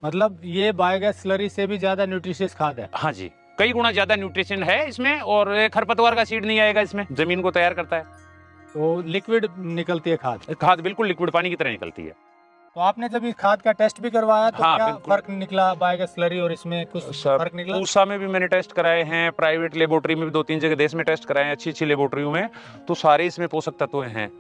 मतलब ये biogas slurry से भी ज्यादा न्यूट्रिशियस खाद है। हाँ जी, कई गुना ज्यादा न्यूट्रिशन है इसमें, और खरपतवार का सीड नहीं आएगा इसमें, जमीन को तैयार करता है। तो लिक्विड निकलती है खाद। खाद बिल्कुल लिक्विड पानी की तरह निकलती है। तो आपने जब इस खाद का टेस्ट भी करवाया तो हाँ, क्या बिल्कुल। फर्क निकला बायोगैस स्लरी और इसमें? कुछ फर्क निकला? पूसा में भी मैंने टेस्ट कराए हैं, प्राइवेट लेबोरेटरी में भी 2-3 जगह देश में टेस्ट कराए हैं, अच्छी लेबोरेटरियों में, तो सारे इसमें पोषक तत्व हैं।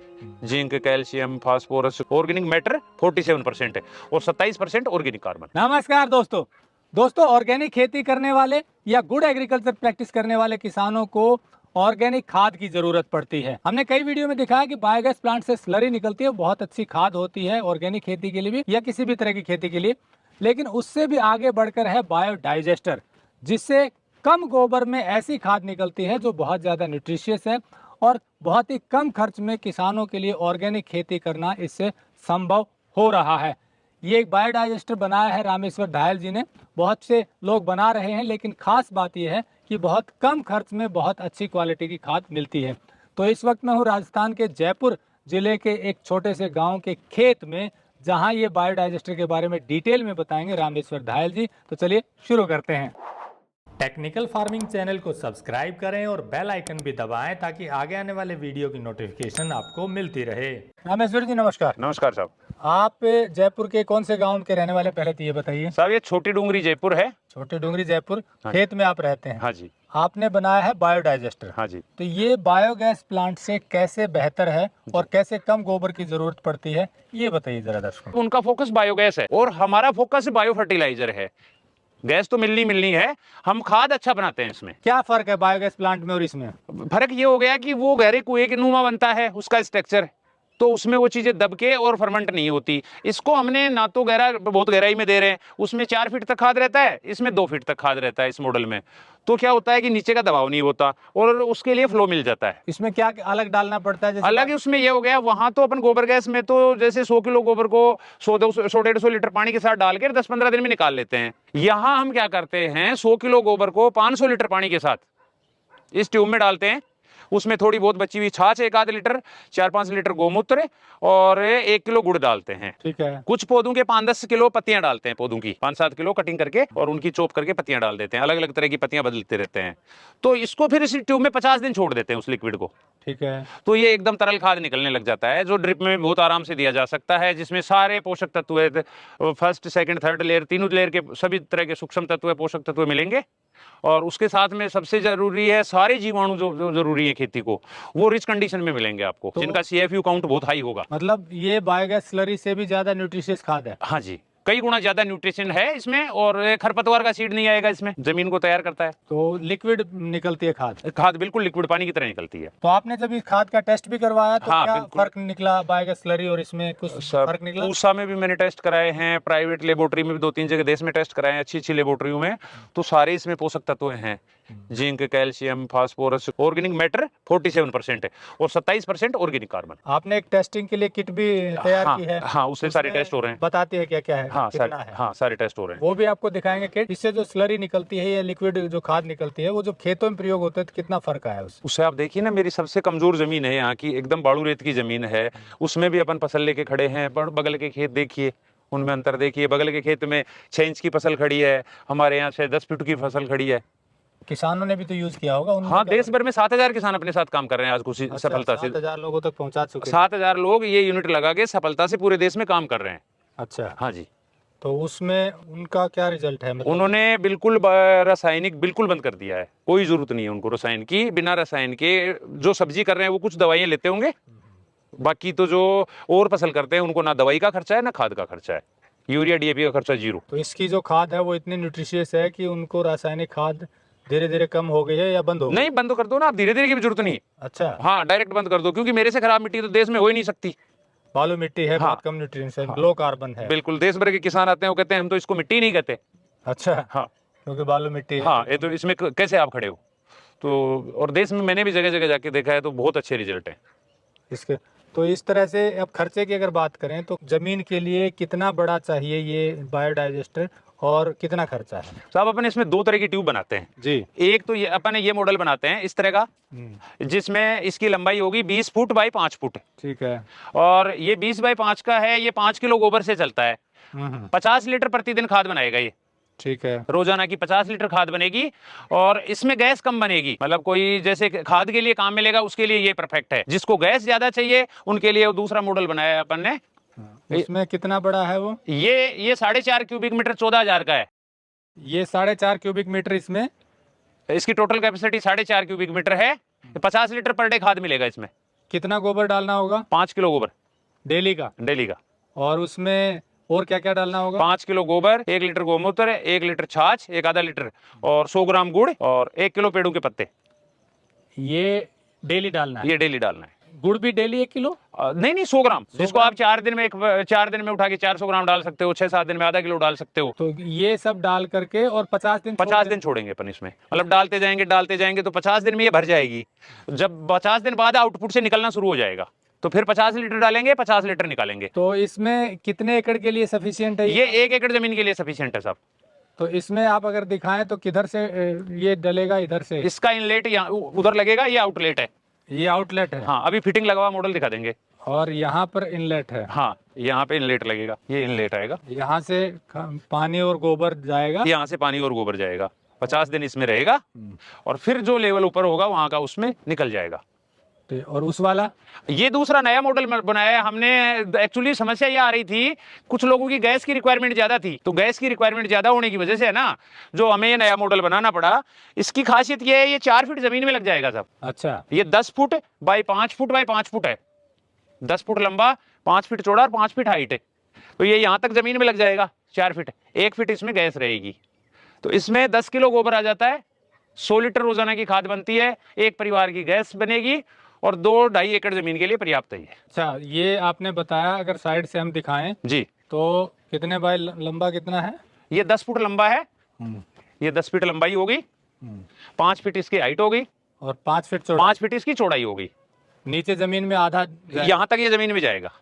Zinc, calcium, phosphorus, organic matter 47% है और 27% ऑर्गेनिक कार्बन। नमस्कार दोस्तों ऑर्गेनिक खेती करने वाले या गुड एग्रीकल्चर प्रैक्टिस करने वाले किसानों को ऑर्गेनिक खाद की जरूरत पड़ती है। हमने कई वीडियो में दिखाया कि बायोगैस प्लांट से स्लरी निकलती है, बहुत अच्छी खाद होती है ऑर्गेनिक खेती के लिए भी या किसी भी तरह की खेती के लिए। लेकिन उससे भी आगे बढ़कर है बायोडाइजेस्टर, जिससे कम गोबर में ऐसी खाद निकलती है जो बहुत ज़्यादा न्यूट्रिशियस है और बहुत ही कम खर्च में किसानों के लिए ऑर्गेनिक खेती करना इससे संभव हो रहा है। ये एक बायोडाइजेस्टर बनाया है रामेश्वर धायल जी ने। बहुत से लोग बना रहे हैं, लेकिन खास बात यह है कि बहुत कम खर्च में बहुत अच्छी क्वालिटी की खाद मिलती है। तो इस वक्त मैं हूँ राजस्थान के जयपुर जिले के एक छोटे से गांव के खेत में, जहां ये बायोडाइजेस्टर के बारे में डिटेल में बताएंगे रामेश्वर धायल जी। तो चलिए शुरू करते हैं। टेक्निकल फार्मिंग चैनल को सब्सक्राइब करें और बेल आइकन भी दबाएं ताकि आगे आने वाले वीडियो की नोटिफिकेशन आपको मिलती रहे। रामेश्वर जी नमस्कार। नमस्कार साहब। आप जयपुर के कौन से गांव के रहने वाले, पहले तो ये बताइए। साहब ये छोटी डूंगरी जयपुर है। छोटी डूंगरी जयपुर। हाँ खेत में आप रहते हैं? हाँ जी। आपने बनाया है बायोडाइजेस्टर। हाँ जी। तो ये बायोगैस प्लांट से कैसे बेहतर है और कैसे कम गोबर की जरूरत पड़ती है, ये बताइए जरा दर्शकों। उनका फोकस बायोगैस है और हमारा फोकस बायो फर्टिलाइजर है। गैस तो मिलनी है, हम खाद अच्छा बनाते हैं इसमें। क्या फर्क है बायोगैस प्लांट में और इसमें? फर्क ये हो गया कि वो गहरे कुएं के नुमा बनता है उसका स्ट्रक्चर, तो उसमें वो चीजें दबके और फर्मेंट नहीं होती। इसको हमने ना तो गहरा, बहुत गहराई में दे रहे हैं, उसमें 4 फीट तक खाद रहता है, इसमें 2 फीट तक खाद रहता है इस मॉडल में। तो क्या होता है कि नीचे का दबाव नहीं होता और उसके लिए फ्लो मिल जाता है। इसमें क्या अलग डालना पड़ता है? अलग उसमें ये हो गया, वहां तो अपन गोबर गैस में तो जैसे 100 किलो गोबर को 100-150 लीटर पानी के साथ डाल के 10-15 दिन में निकाल लेते हैं। यहाँ हम क्या करते हैं, 100 किलो गोबर को 500 लीटर पानी के साथ इस ट्यूब में डालते हैं। उसमें थोड़ी बहुत बची हुई छाछ 1-आध लीटर, 4-5 लीटर गोमूत्र और 1 किलो गुड़ डालते हैं। ठीक है। कुछ पौधों के 5-10 किलो पत्तियां डालते हैं, पौधों की 5-7 किलो कटिंग करके और उनकी चॉप करके पत्तियां डाल देते हैं। अलग अलग तरह की पत्तियां बदलते रहते हैं। तो इसको फिर इस ट्यूब में 50 दिन छोड़ देते हैं उस लिक्विड को। ठीक है। तो ये एकदम तरल खाद निकलने लग जाता है, जो ड्रिप में बहुत आराम से दिया जा सकता है, जिसमें सारे पोषक तत्व, फर्स्ट, सेकंड, थर्ड लेयर, तीनों लेयर के सभी तरह के सूक्ष्म तत्व, पोषक तत्व मिलेंगे। और उसके साथ में सबसे जरूरी है सारे जीवाणु जो जरूरी है खेती को, वो रिच कंडीशन में मिलेंगे आपको, तो जिनका CFU काउंट बहुत हाई होगा। मतलब ये बायोगैस स्लरी से भी ज्यादा न्यूट्रिशियस खाद है। हाँ जी, कई गुना ज्यादा न्यूट्रिशन है इसमें, और खरपतवार का सीड नहीं आएगा इसमें, जमीन को तैयार करता है। तो लिक्विड निकलती है खाद। खाद बिल्कुल लिक्विड पानी की तरह निकलती है। तो आपने जब इस खाद का टेस्ट भी करवाया तो हाँ, क्या बिल्कुल। फर्क निकला बायोगैस स्लरी और इसमें? कुछ फर्क निकला? पूसा में भी मैंने टेस्ट कराए हैं, प्राइवेट लेबोरेटरी में भी 2-3 जगह देश में टेस्ट कराए हैं, अच्छी लेबोरेटरियों में, तो सारे इसमें पोषक तत्व हैं। Zinc, calcium, phosphorus, organic matter 47% है और 27% ऑर्गेनिक कार्बन। आपने एक टेस्टिंग के लिए किट भी तैयार की है? हाँ, उससे सारे टेस्ट हो रहे हैं। बताती है क्या क्या है? हाँ, कितना है? हाँ, सारे टेस्ट हो रहे हैं। वो भी आपको दिखाएंगे किट। इससे जो स्लरी निकलती है या लिक्विड जो खाद निकलती है, वो जो खेतों में प्रयोग होता है तो कितना फर्क आया उससे? उससे आप देखिए ना, मेरी सबसे कमजोर जमीन है यहाँ की, एकदम बालू रेत की जमीन है, उसमें भी अपन फसल लेके खड़े हैं। बगल के खेत देखिए, उनमें अंतर देखिए। बगल के खेत में 6 इंच की फसल खड़ी है, हमारे यहाँ से 10 फीट की फसल खड़ी है। किसानों ने भी तो यूज किया होगा। हाँ, देश भर में 7,000 किसान अपने साथ काम कर रहे हैं आज खुशी सफलता से। 7,000 लोगों तक पहुंचा चुके हैं। 7,000 लोग ये यूनिट लगा के सफलता से पूरे देश में काम कर रहे हैं। अच्छा। हाँ जी। तो उसमें उनका क्या रिजल्ट है? मतलब उन्होंने बिल्कुल रासायनिक बिल्कुल बंद कर दिया है, कोई जरूरत नहीं है उनको रसायन की। बिना रसायन के जो सब्जी कर रहे हैं, वो कुछ दवाइयाँ लेते होंगे, बाकी तो जो और फसल करते हैं उनको ना दवाई का खर्चा है ना खाद का खर्चा है, यूरिया DAP का खर्चा 0। तो इसकी जो खाद है वो इतनी न्यूट्रिशियस है कि उनको रासायनिक खाद धीरे धीरे कम हो गई है या बंद हो गई? नहीं, बंद कर दो ना आप, धीरे धीरे की भी जरूरत नहीं। अच्छा। हाँ, डायरेक्ट बंद कर दो, क्योंकि मेरे से खराब मिट्टी तो देश में हो ही नहीं सकती। बालू मिट्टी है, हाँ। बहुत कम न्यूट्रिएंट्स है, लो कार्बन है। बिल्कुल, देश भर के किसान आते हैं, वो कहते हैं हम तो इसको मिट्टी नहीं कहते। अच्छा। हाँ, क्योंकि बालू मिट्टी है। हाँ, ये तो इसमें कैसे आप खड़े हो? तो और देश में मैंने भी जगह जगह जाके देखा है, तो बहुत अच्छे रिजल्ट हैं इसके। तो इस तरह से अब खर्चे की अगर बात करें तो जमीन के लिए कितना बड़ा चाहिए ये बायोडाइजेस्टर और कितना खर्चा है? साहब, अपन इसमें 2 तरह की ट्यूब बनाते हैं जी। एक तो ये अपन ये मॉडल बनाते हैं इस तरह का, जिसमें इसकी लंबाई होगी 20 फुट बाई 5 फुट। ठीक है। और ये 20 बाई 5 का है, ये 5 किलो गोबर से चलता है। 50 लीटर प्रतिदिन खाद बनाएगा ये। ठीक है। रोजाना की 50 लीटर खाद बनेगी और इसमें गैस कम बनेगी। मतलब कोई जैसे खाद के लिए काम मिलेगा उसके लिए ये परफेक्ट है। जिसको गैस ज्यादा चाहिए उनके लिए वो दूसरा मॉडल बनाया है अपन ने। इसमें कितना बड़ा है वो? ये 4.5 क्यूबिक मीटर 14,000 का है। ये 4.5 क्यूबिक मीटर इसमें? इसकी टोटल कैपेसिटी 4.5 क्यूबिक मीटर है। 50 लीटर पर डे खाद मिलेगा इसमें। कितना गोबर डालना होगा? 5 किलो गोबर डेली का? डेली का। और उसमें और क्या क्या डालना होगा? 5 किलो गोबर, 1 लीटर गोमूत्र, 1 लीटर छाछ, 1 आधा लीटर और 100 ग्राम गुड़ और 1 किलो पेड़ों के पत्ते। ये डेली डालना है? ये डेली डालना है। गुड़ भी डेली 1 किलो? नहीं 100 ग्राम, जिसको आप 4 दिन में उठा के 400 ग्राम डाल सकते हो, 6-7 दिन में आधा किलो डाल सकते हो। तो ये सब डाल करके और 50 दिन छोड़ेंगे अपन इसमें। मतलब डालते जाएंगे तो 50 दिन में ये भर जाएगी। जब 50 दिन बाद आउटपुट से निकलना शुरू हो जाएगा तो फिर 50 लीटर डालेंगे, 50 लीटर निकालेंगे। तो इसमें कितने एकड़ के लिए सफिशिएंट है ये 1 एकड़ जमीन के लिए सफिशिएंट है साहब। तो इसमें आप अगर दिखाएं तो किधर से ये डलेगा? इधर से? इसका इनलेट यहाँ उधर लगेगा, ये आउटलेट है। ये आउटलेट है? हाँ, अभी फिटिंग लगा हुआ मॉडल दिखा देंगे। और यहाँ पर इनलेट है? हाँ, यहाँ पे इनलेट लगेगा, ये इनलेट आएगा। यहाँ से पानी और गोबर जाएगा? यहाँ से पानी और गोबर जाएगा, 50 दिन इसमें रहेगा और फिर जो लेवल ऊपर होगा वहां का उसमें निकल जाएगा। और उस वाला? ये दूसरा नया मॉडल बनाया है हमने। एक्चुअली समस्या ये आ रही थी, कुछ लोगों की गैस की रिक्वायरमेंट ज्यादा थी, तो गैस की रिक्वायरमेंट ज्यादा होने की वजह से है ना, जो हमें ये नया मॉडल बनाना पड़ा। इसकी खासियत ये है, ये 4 फीट जमीन में लग जाएगा सब। अच्छा। ये 10 foot by 5 foot by 5 foot है। 10 फुट लंबा, 5 फीट चौड़ा और 5 फीट हाइट है। तो ये यहाँ तक जमीन में लग जाएगा 4 फीट। 1 फीट इसमें गैस रहेगी। तो इसमें 10 किलो गोबर आ जाता है, 100 लीटर रोजाना की खाद बनती है, एक परिवार की गैस बनेगी और 2-2.5 एकड़ जमीन के लिए पर्याप्त है। अच्छा, ये आपने बताया, अगर साइड से हम दिखाएं जी तो कितने बाय लंबा कितना है? ये 10 फुट लंबा है। ये 10 फीट लंबाई होगी, 5 फीट इसकी हाइट होगी और 5 फीट चौड़ा? 5 फीट इसकी चौड़ाई होगी। नीचे जमीन में आधा यहाँ तक ये जमीन में जाएगा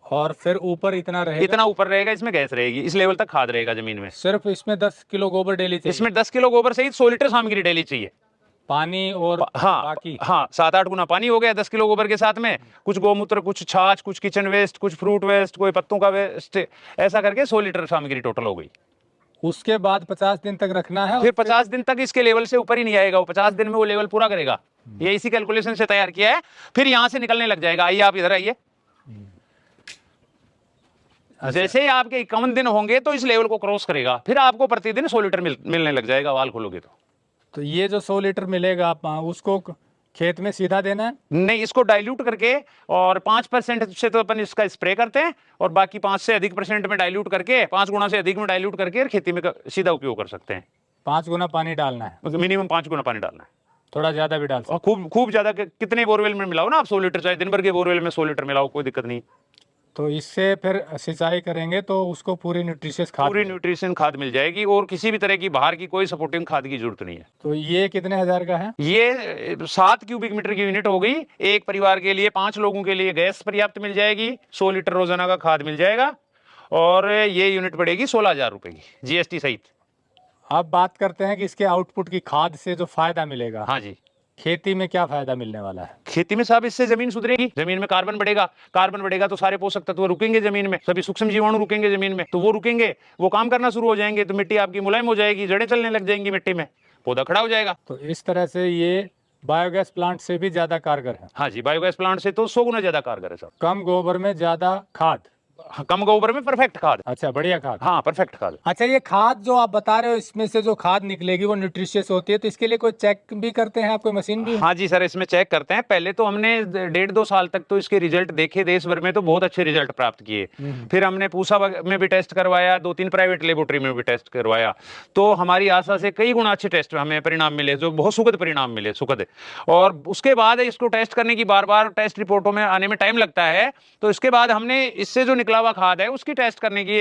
और फिर ऊपर इतना रहेगा? इतना ऊपर रहेगा, इसमें गैस रहेगी, इस लेवल तक खाद रहेगा जमीन में। सिर्फ इसमें 10 किलो गोबर डेली चाहिए? इसमें 10 किलो गोबर सहित 100 लीटर सामग्री डेली चाहिए। पानी और हाँ बाकी? हाँ, 7-8 गुना पानी हो गया 10 किलो गोबर के साथ में, कुछ गोमूत्र, कुछ छाछ, कुछ किचन वेस्ट, कुछ फ्रूट वेस्ट, कोई पत्तों का वेस्ट, ऐसा करके 100 लीटर सामग्री टोटल हो गई। उसके बाद 50 दिन तक रखना है? फिर 50 दिन तक इसके लेवल से ऊपर ही नहीं आएगा, वो 50 दिन में वो लेवल पूरा करेगा। ये इसी कैलकुलेशन से तैयार किया है। फिर यहाँ से निकलने लग जाएगा। आइए आप इधर आइए। जैसे ही आपके 51 दिन होंगे तो इस लेवल को क्रॉस करेगा, फिर आपको प्रतिदिन 100 लीटर मिलने लग जाएगा, वाल खोलोगे तो ये जो 100 लीटर मिलेगा आप उसको खेत में सीधा देना है? नहीं, इसको डाइल्यूट करके और 5% से तो अपन इसका स्प्रे करते हैं और बाकी 5 से अधिक % में डाइल्यूट करके, 5 गुना से अधिक में डाइल्यूट करके खेती में सीधा उपयोग कर सकते हैं। 5 गुना पानी डालना है? मिनिमम 5 गुना पानी डालना है। थोड़ा ज्यादा भी डाल सकते? और खूब ज्यादा, कितने बोरवेल में मिलाओ ना आप 100 लीटर, चाहे दिन भर के बोरवेल में 100 लीटर मिलाओ, कोई दिक्कत नहीं। तो इससे फिर सिंचाई करेंगे तो उसको पूरी न्यूट्रिशन खाद मिल जाएगी और किसी भी तरह की बाहर की कोई सपोर्टिंग खाद की जरूरत नहीं है। तो ये कितने हजार का है? ये 7 क्यूबिक मीटर की यूनिट हो गई। एक परिवार के लिए 5 लोगों के लिए गैस पर्याप्त मिल जाएगी, 100 लीटर रोजाना का खाद मिल जाएगा और ये यूनिट पड़ेगी 16,000 रुपए की, जीएसटी सहित। अब बात करते हैं कि इसके आउटपुट की खाद से जो फायदा मिलेगा। हाँ जी, खेती में क्या फायदा मिलने वाला है? खेती में साहब इससे जमीन सुधरेगी, जमीन में कार्बन बढ़ेगा तो सारे पोषक तत्व रुकेंगे जमीन में, सभी सूक्ष्म जीवाणु रुकेंगे जमीन में, तो वो रुकेंगे, वो काम करना शुरू हो जाएंगे, तो मिट्टी आपकी मुलायम हो जाएगी, जड़ें चलने लग जाएंगी मिट्टी में, पौधा खड़ा हो जाएगा। तो इस तरह से ये बायोगैस प्लांट से भी ज्यादा कारगर है? हाँ जी, बायोगैस प्लांट से तो 100 गुना ज्यादा कारगर है साहब। कम गोबर में ज्यादा खाद? कम गोबर में परफेक्ट खाद। अच्छा, बढ़िया खाद। हाँ, परफेक्ट खाद। अच्छा, ये खाद जो आप बता रहे हो, इसमें से जो खाद निकलेगी वो न्यूट्रिशियस होती है, तो इसके लिए कोई चेक भी करते हैं आप, कोई मशीन भी? हाँ जी सर, इसमें चेक करते हैं। पहले तो हमने 1.5-2 साल तक तो इसके रिजल्ट देखे देश भर में, तो बहुत अच्छे रिजल्ट प्राप्त किए। फिर हमने पूसा में भी टेस्ट करवाया, 2-3 प्राइवेट लेबोरेटरी में भी टेस्ट करवाया, तो हमारी आशा से कई गुना अच्छे टेस्ट हमें परिणाम मिले, जो बहुत सुखद परिणाम मिले, सुखद। और उसके बाद इसको टेस्ट करने की बार टेस्ट रिपोर्टों में आने में टाइम लगता है, तो इसके बाद हमने इससे जो निकला हुआ खाद है उसकी टेस्ट करने की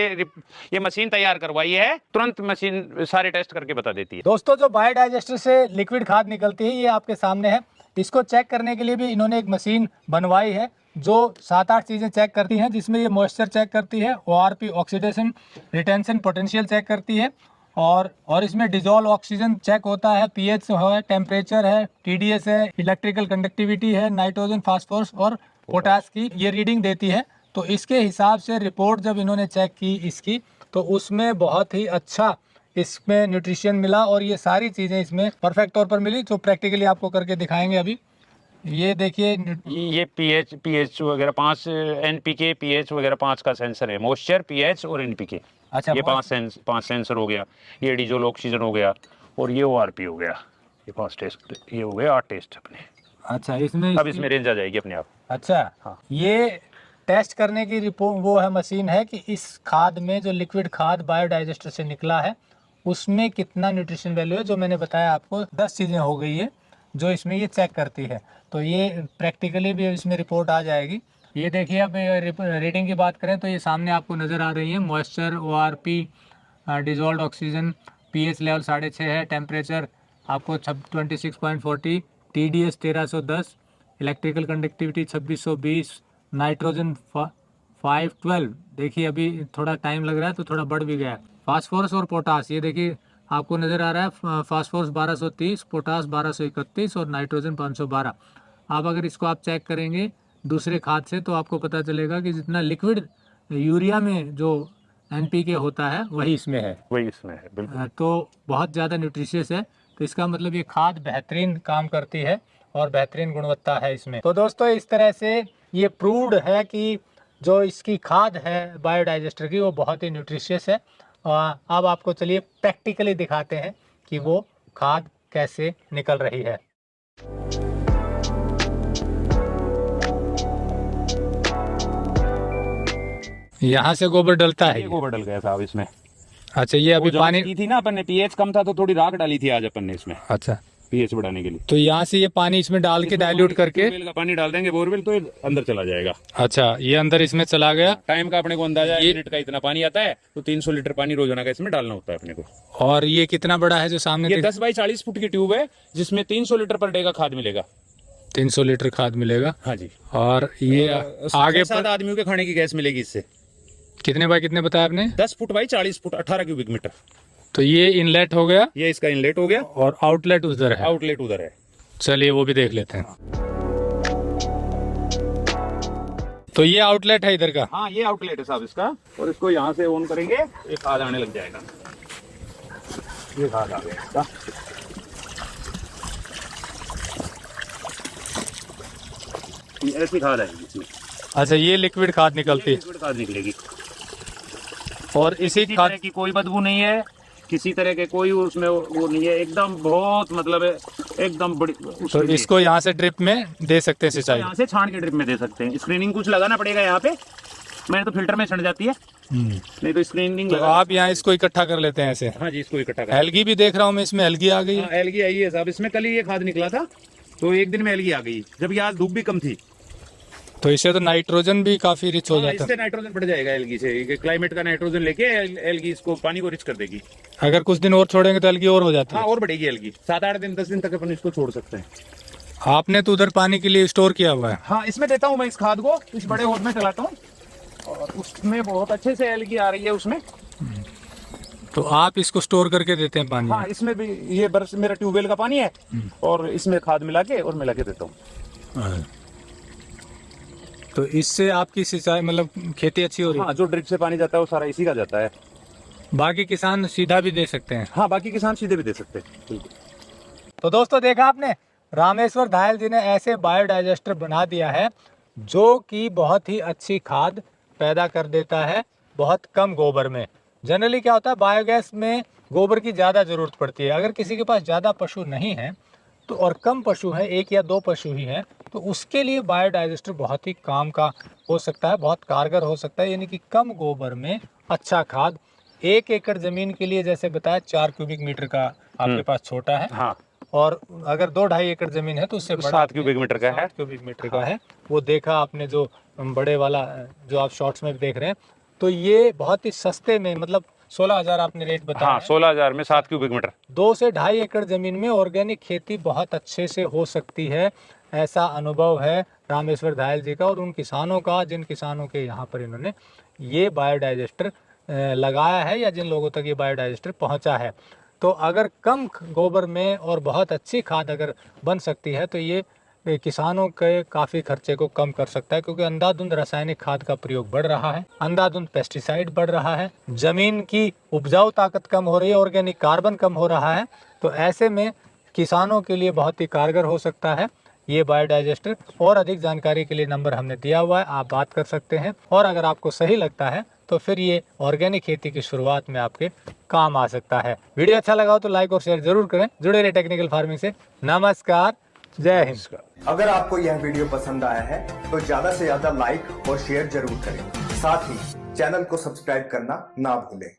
ये मशीन तैयार करवाई है। तुरंत मशीन सारे टेस्ट करके बता देती है। दोस्तों, जो बायोडाइजेस्टर से लिक्विड खाद निकलती है ये आपके सामने है। इसको चेक करने के लिए भी इन्होंने एक मशीन बनवाई है जो 7-8 चीजें चेक करती हैं, जिसमें ये मॉइस्चर चेक करती है, ORP oxidation retention potential check करती है, और इसमें डिजोल्व ऑक्सीजन चेक होता है, pH है, टेम्परेचर है, TDS है, इलेक्ट्रिकल कंडक्टिविटी है, नाइट्रोजन, फास्फोरस और पोटास की ये रीडिंग देती है। तो इसके हिसाब से रिपोर्ट जब इन्होंने चेक की इसकी, तो उसमें बहुत ही अच्छा इसमें न्यूट्रिशन मिला और ये सारी चीज़ें इसमें परफेक्ट तौर पर मिली। तो प्रैक्टिकली आपको करके दिखाएंगे अभी। ये देखिए ये पीएच वगैरह 5 एनपीके पीएच वगैरह 5 का सेंसर है, मॉइस्चर पीएच और एनपीके। अच्छा, ये 5 सेंसर हो गया, ये डीजल ऑक्सीजन हो गया और ये ओआरपी हो गया। ये 5 टेस्ट, ये हो गए 8 टेस्ट अपने। अच्छा, इसमें अब इसमें रेंज आ जाएगी अपने आप। अच्छा, हाँ। ये टेस्ट करने की रिपोर्ट वो है मशीन है कि इस खाद में जो लिक्विड खाद बायोडाइजेस्टर से निकला है उसमें कितना न्यूट्रिशन वैल्यू है। जो मैंने बताया आपको 10 चीज़ें हो गई है जो इसमें ये चेक करती है। तो ये प्रैक्टिकली भी इसमें रिपोर्ट आ जाएगी। ये देखिए, अब रीडिंग की बात करें तो ये सामने आपको नज़र आ रही है। Moisture, ORP, dissolve oxygen, pH level 6.5 है, टेम्परेचर आपको 26.40, टीडीएस 1310, इलेक्ट्रिकल कंडक्टिविटी 2620, नाइट्रोजन 512। देखिए अभी थोड़ा टाइम लग रहा है तो थोड़ा बढ़ भी गया है। फास्फोरस और पोटास, ये देखिए आपको नज़र आ रहा है, फास्फोरस 1230, पोटास 1231 और नाइट्रोजन 512। आप अगर इसको आप चेक करेंगे दूसरे खाद से तो आपको पता चलेगा कि जितना लिक्विड यूरिया में जो एनपीके होता है वही इसमें है। वही इसमें है, बिल्कुल। तो बहुत ज़्यादा न्यूट्रिशियस है। तो इसका मतलब ये खाद बेहतरीन काम करती है और बेहतरीन गुणवत्ता है इसमें। तो दोस्तों, इस तरह से ये प्रूव्ड है कि जो इसकी खाद है बायोडाइजेस्टर की वो बहुत ही न्यूट्रिशियस है। अब आपको चलिए प्रैक्टिकली दिखाते हैं कि वो खाद कैसे निकल रही है। यहाँ से गोबर डलता है। ये गोबर डल गया साहब इसमें। अच्छा, ये अभी पानी की थी ना अपन ने, पीएच कम था तो थोड़ी राख डाली थी आज अपन ने इसमें। अच्छा, पीएच बढ़ाने के लिए। तो यहाँ से ये पानी इसमें डाल के डाइल्यूट करके बोरवेल का पानी डाल देंगे, बोरवेल तो ये अंदर चला जाएगा। अच्छा, ये अंदर इसमें चला गया। टाइम का अपने को अंदाजा है, यूनिट का इतना पानी आता है तो 300 लीटर पानी रोजाना का इसमें डालना होता है अपने को। और ये कितना बड़ा है जो सामने? ये 10 बाई 40 फुट की ट्यूब है जिसमें 300 लीटर पर डे का खाद मिलेगा। 300 लीटर खाद मिलेगा। हाँ जी। और ये आगे 7 आदमियों के खाने की गैस मिलेगी इससे। कितने बाय कितने बताया आपने? 10 foot by 40 foot, 18 cubic metre. तो ये इनलेट हो गया, ये इसका इनलेट हो गया और आउटलेट उधर है। आउटलेट उधर है। चलिए वो भी देख लेते हैं। तो ये आउटलेट है इधर का? हाँ, ये आउटलेट है साहब इसका। और इसको यहाँ से ऑन करेंगे, ये खाद आने लग जाएगा। ये खाद आ गया इसका। ये ऐसी खाद आएगी इसमें। अच्छा, ये लिक्विड खाद निकलती है। लिक्विड खाद निकलेगी और इसी किसी खाद तरह की कोई बदबू नहीं है, किसी तरह के कोई उसमें वो नहीं है, एकदम बहुत मतलब एकदम बड़ी। तो इसको यहाँ से ड्रिप में दे सकते हैं सिंचाई? यहाँ से छान के ड्रिप में दे सकते हैं। स्क्रीनिंग कुछ लगाना पड़ेगा यहाँ पे, मैंने तो फिल्टर में छंट जाती है, नहीं तो स्क्रीनिंग। तो आप यहाँ इसको इकट्ठा कर लेते हैं ऐसे? हाँ जी, इसको इकट्ठा कर। एलगी भी देख रहा हूँ मैं इसमें, एलगी आ गई है। एलगी आई है साहब इसमें। कल ही ये खाद निकला था तो एक दिन में एलगी आ गई, जबकि आज धूप भी कम थी। तो इससे तो नाइट्रोजन भी काफी रिच हो जाता है। इससे नाइट्रोजन बढ़ जाएगा एलगी से। क्लाइमेट का नाइट्रोजन लेके एलगी इसको पानी को रिच कर देगी। अगर कुछ दिन और छोड़ेंगे तो एलगी और हो जाती है? हाँ, और बढ़ेगी एलगी। 7-8 दिन 10 दिन तक अपन इसको छोड़ सकते हैं। आपने तो उधर पानी के लिए स्टोर किया हुआ है? हाँ, इसमें देता हूँ मैं इस खाद को, इस बड़े होद में चलाता हूँ और उसमें बहुत अच्छे से एलगी आ रही है उसमें। तो आप इसको स्टोर करके देते हैं पानी? हाँ, इसमें भी ये बर्फ मेरा ट्यूबवेल का पानी है और इसमें खाद मिला के देता हूँ। तो इससे आपकी सिंचाई मतलब खेती अच्छी हो रही है? हाँ, जो ड्रिप से पानी जाता है वो सारा इसी का जाता है। बाकी किसान सीधा भी दे सकते हैं? हाँ, बाकी किसान सीधे भी दे सकते हैं। तो दोस्तों, देखा आपने, रामेश्वर धायल जी ने ऐसे बायोडाइजेस्टर बना दिया है जो कि बहुत ही अच्छी खाद पैदा कर देता है बहुत कम गोबर में। जनरली क्या होता है, बायोगैस में गोबर की ज़्यादा ज़रूरत पड़ती है। अगर किसी के पास ज़्यादा पशु नहीं है तो और कम पशु है, 1 या 2 पशु ही हैं, तो उसके लिए बायोडाइजेस्टर बहुत ही काम का हो सकता है, बहुत कारगर हो सकता है। यानी कि कम गोबर में अच्छा खाद। 1 एकड़ ज़मीन के लिए जैसे बताया 4 क्यूबिक मीटर का आपके पास छोटा है। हाँ, और अगर 2-2.5 एकड़ जमीन है तो उससे बड़ा 7 क्यूबिक मीटर का है। 7 क्यूबिक मीटर का है। वो देखा आपने जो बड़े वाला जो आप शॉर्ट्स में देख रहे हैं। तो ये बहुत ही सस्ते में, मतलब 16,000 आपने रेट बताया। हाँ, 16,000 में 7 क्यूबिक मीटर। 2 से 2.5 एकड़ जमीन में ऑर्गेनिक खेती बहुत अच्छे से हो सकती है, ऐसा अनुभव है रामेश्वर धायल जी का और उन किसानों का जिन किसानों के यहाँ पर इन्होंने ये बायोडाइजेस्टर लगाया है या जिन लोगों तक ये बायोडाइजेस्टर पहुँचा है। तो अगर कम गोबर में और बहुत अच्छी खाद अगर बन सकती है तो ये किसानों के काफ़ी खर्चे को कम कर सकता है, क्योंकि अंधाधुंध रासायनिक खाद का प्रयोग बढ़ रहा है, अंधाधुंध पेस्टिसाइड बढ़ रहा है, जमीन की उपजाऊ ताकत कम हो रही है, ऑर्गेनिक कार्बन कम हो रहा है। तो ऐसे में किसानों के लिए बहुत ही कारगर हो सकता है ये बायोडाइजेस्टर। और अधिक जानकारी के लिए नंबर हमने दिया हुआ है, आप बात कर सकते हैं। और अगर आपको सही लगता है तो फिर ये ऑर्गेनिक खेती की शुरुआत में आपके काम आ सकता है। वीडियो अच्छा लगा हो तो लाइक और शेयर जरूर करें। जुड़े रहे टेक्निकल फार्मिंग से। नमस्कार, जय हिंद। अगर आपको यह वीडियो पसंद आया है तो ज्यादा से ज्यादा लाइक और शेयर जरूर करें। साथ ही चैनल को सब्सक्राइब करना ना भूलें।